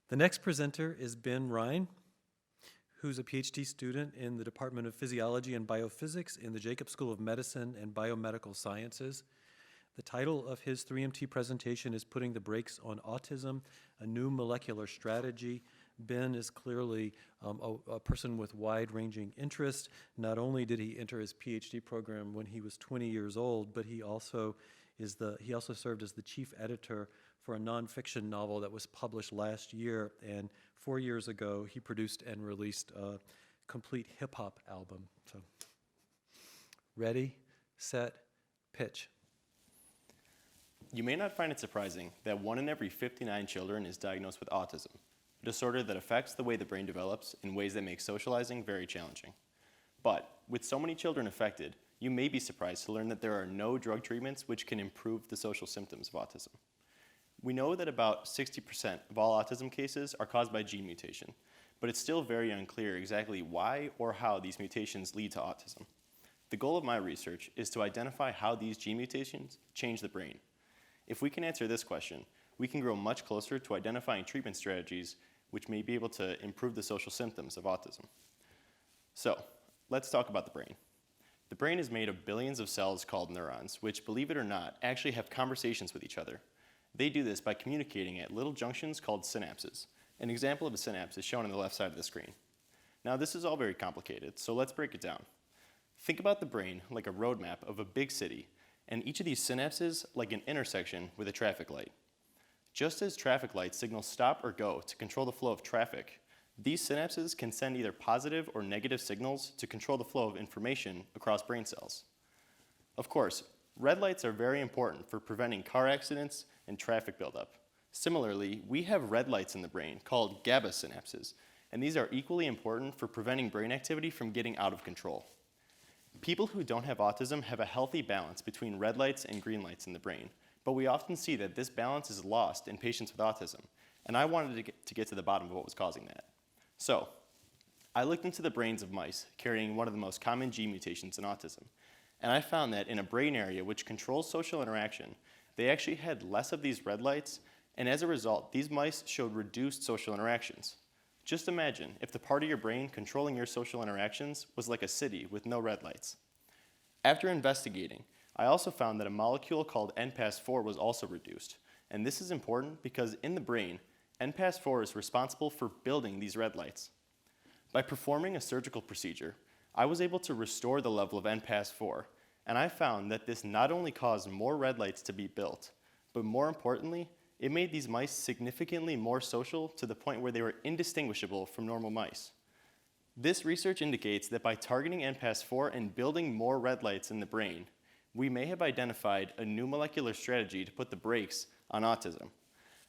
The next presenter is Ben Rein, who's a PhD student in the Department of Physiology and Biophysics in the Jacobs School of Medicine and Biomedical Sciences. The title of his 3MT presentation is Putting the Brakes on Autism, a New Molecular Strategy. Ben is clearly a person with wide-ranging interest. Not only did he enter his PhD program when he was 20 years old, but he also served as the chief editor for a nonfiction novel that was published last year, and 4 years ago he produced and released a complete hip-hop album. So, ready, set, pitch. You may not find it surprising that 1 in every 59 children is diagnosed with autism, a disorder that affects the way the brain develops in ways that make socializing very challenging. But with so many children affected, you may be surprised to learn that there are no drug treatments which can improve the social symptoms of autism. We know that about 60% of all autism cases are caused by gene mutation, but it's still very unclear exactly why or how these mutations lead to autism. The goal of my research is to identify how these gene mutations change the brain. If we can answer this question, we can grow much closer to identifying treatment strategies which may be able to improve the social symptoms of autism. So, let's talk about the brain. The brain is made of billions of cells called neurons, which, believe it or not, actually have conversations with each other. They do this by communicating at little junctions called synapses. An example of a synapse is shown on the left side of the screen. Now, this is all very complicated, so let's break it down. Think about the brain like a road map of a big city, and each of these synapses like an intersection with a traffic light. Just as traffic lights signal stop or go to control the flow of traffic, these synapses can send either positive or negative signals to control the flow of information across brain cells. Of course, red lights are very important for preventing car accidents and traffic buildup. Similarly, we have red lights in the brain called GABA synapses, and these are equally important for preventing brain activity from getting out of control. People who don't have autism have a healthy balance between red lights and green lights in the brain, but we often see that this balance is lost in patients with autism, and I wanted to get to the bottom of what was causing that. So, I looked into the brains of mice carrying one of the most common gene mutations in autism, and I found that in a brain area which controls social interaction, they actually had less of these red lights, and as a result, these mice showed reduced social interactions. Just imagine if the part of your brain controlling your social interactions was like a city with no red lights. After investigating, I also found that a molecule called NPAS4 was also reduced, and this is important because in the brain, NPAS4 is responsible for building these red lights. By performing a surgical procedure, I was able to restore the level of NPAS4, and I found that this not only caused more red lights to be built, but more importantly, it made these mice significantly more social to the point where they were indistinguishable from normal mice. This research indicates that by targeting NPAS4 and building more red lights in the brain, we may have identified a new molecular strategy to put the brakes on autism.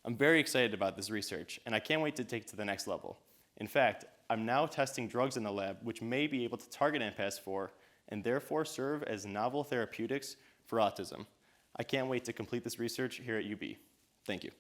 I'm very excited about this research, and I can't wait to take it to the next level. In fact, I'm now testing drugs in the lab which may be able to target NPAS4 and therefore serve as novel therapeutics for autism. I can't wait to complete this research here at UB. Thank you.